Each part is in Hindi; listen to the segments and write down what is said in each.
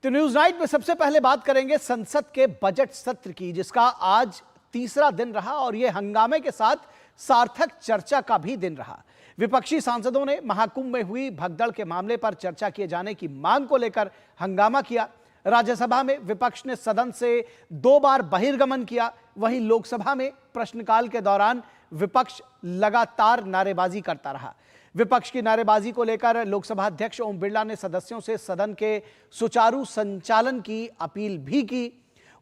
तो न्यूज नाइट में सबसे पहले बात करेंगे संसद के बजट सत्र की, जिसका आज तीसरा दिन रहा और यह हंगामे के साथ सार्थक चर्चा का भी दिन रहा। विपक्षी सांसदों ने महाकुंभ में हुई भगदड़ के मामले पर चर्चा किए जाने की मांग को लेकर हंगामा किया। राज्यसभा में विपक्ष ने सदन से 2 बार बहिर्गमन किया। वहीं लोकसभा में प्रश्नकाल के दौरान विपक्ष लगातार नारेबाजी करता रहा। विपक्ष की नारेबाजी को लेकर लोकसभा अध्यक्ष ओम बिरला ने सदस्यों से सदन के सुचारू संचालन की अपील भी की।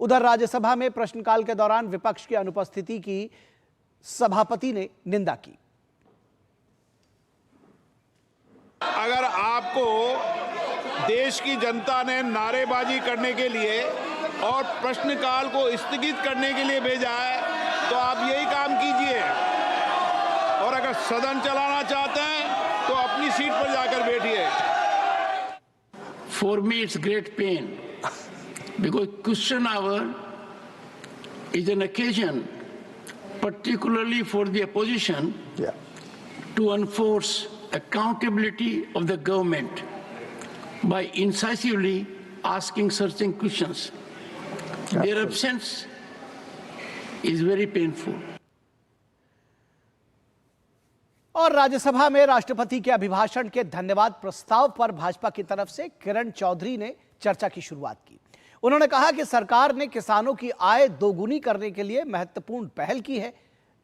उधर राज्यसभा में प्रश्नकाल के दौरान विपक्ष की अनुपस्थिति की सभापति ने निंदा की। अगर आपको देश की जनता ने नारेबाजी करने के लिए और प्रश्नकाल को स्थगित करने के लिए भेजा है, तो आप यही काम कीजिए। और अगर सदन चलाना चाहते हैं तो अपनी सीट पर जाकर बैठिए। For me, it's great pain because question hour is an occasion, particularly for the opposition, to enforce accountability of the government by incisively asking certain questions. Their absence is very painful. और राज्यसभा में राष्ट्रपति के अभिभाषण के धन्यवाद प्रस्ताव पर भाजपा की तरफ से किरण चौधरी ने चर्चा की शुरुआत की। उन्होंने कहा कि सरकार ने किसानों की आय दोगुनी करने के लिए महत्वपूर्ण पहल की है।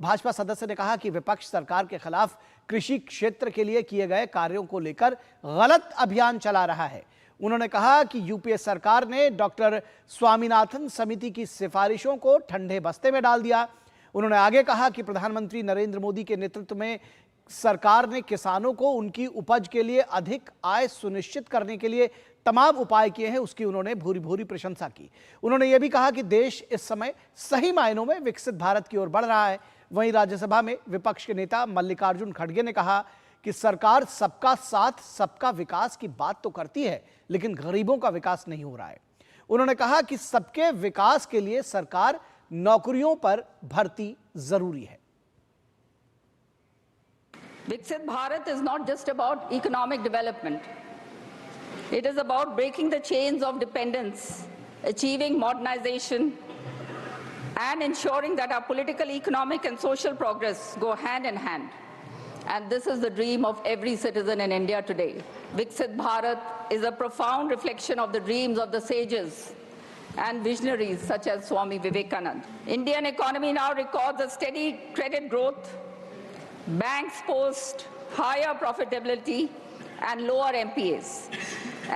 भाजपा सदस्य ने कहा कि विपक्ष सरकार के खिलाफ कृषि क्षेत्र के लिए किए गए कार्यों को लेकर गलत अभियान चला रहा है। उन्होंने कहा कि यूपीए सरकार ने डॉक्टर स्वामीनाथन समिति की सिफारिशों को ठंडे बस्ते में डाल दिया। उन्होंने आगे कहा कि प्रधानमंत्री नरेंद्र मोदी के नेतृत्व में सरकार ने किसानों को उनकी उपज के लिए अधिक आय सुनिश्चित करने के लिए तमाम उपाय किए हैं। उसकी उन्होंने भूरी भूरी प्रशंसा की। उन्होंने यह भी कहा कि देश इस समय सही मायनों में विकसित भारत की ओर बढ़ रहा है। वहीं राज्यसभा में विपक्ष के नेता मल्लिकार्जुन खड़गे ने कहा कि सरकार सबका साथ सबका विकास की बात तो करती है, लेकिन गरीबों का विकास नहीं हो रहा है। उन्होंने कहा कि सबके विकास के लिए सरकार नौकरियों पर भर्ती जरूरी है। Viksit Bharat is not just about economic development. It is about breaking the chains of dependence, achieving modernization, and ensuring that our political, economic, and social progress go hand in hand. And this is the dream of every citizen in India today. Viksit Bharat is a profound reflection of the dreams of the sages and visionaries such as Swami Vivekananda. Indian economy now records a steady credit growth. Banks post higher profitability and lower NPAs.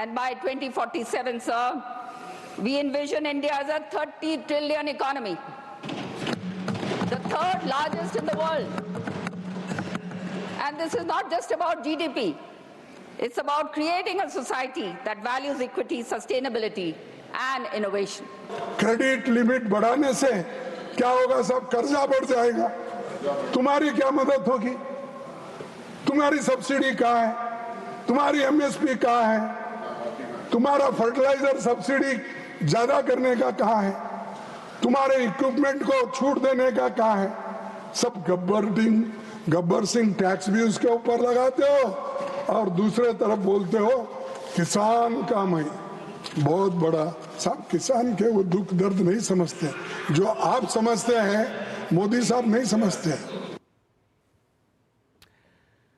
And by 2047, sir, we envision India as a 30 trillion economy, the third largest in the world. And this is not just about GDP. It's about creating a society that values equity, sustainability, and innovation. Credit limit बढ़ाने से क्या होगा? सब कर्जा बढ़ जाएगा। तुम्हारी क्या मदद होगी? तुम्हारी सब्सिडी कहाँ है? तुम्हारी एमएसपी कहाँ है? तुम्हारा फर्टिलाइजर सब्सिडी ज्यादा करने का कहाँ है? तुम्हारे इक्विपमेंट को छूट देने का कहाँ है? सब गब्बर सिंह टैक्स भी उसके ऊपर लगाते हो और दूसरे तरफ बोलते हो किसान का मैं बहुत बड़ा। सब किसान के वो दुख दर्द नहीं समझते जो आप समझते हैं, मोदी साहब नहीं समझते हैं।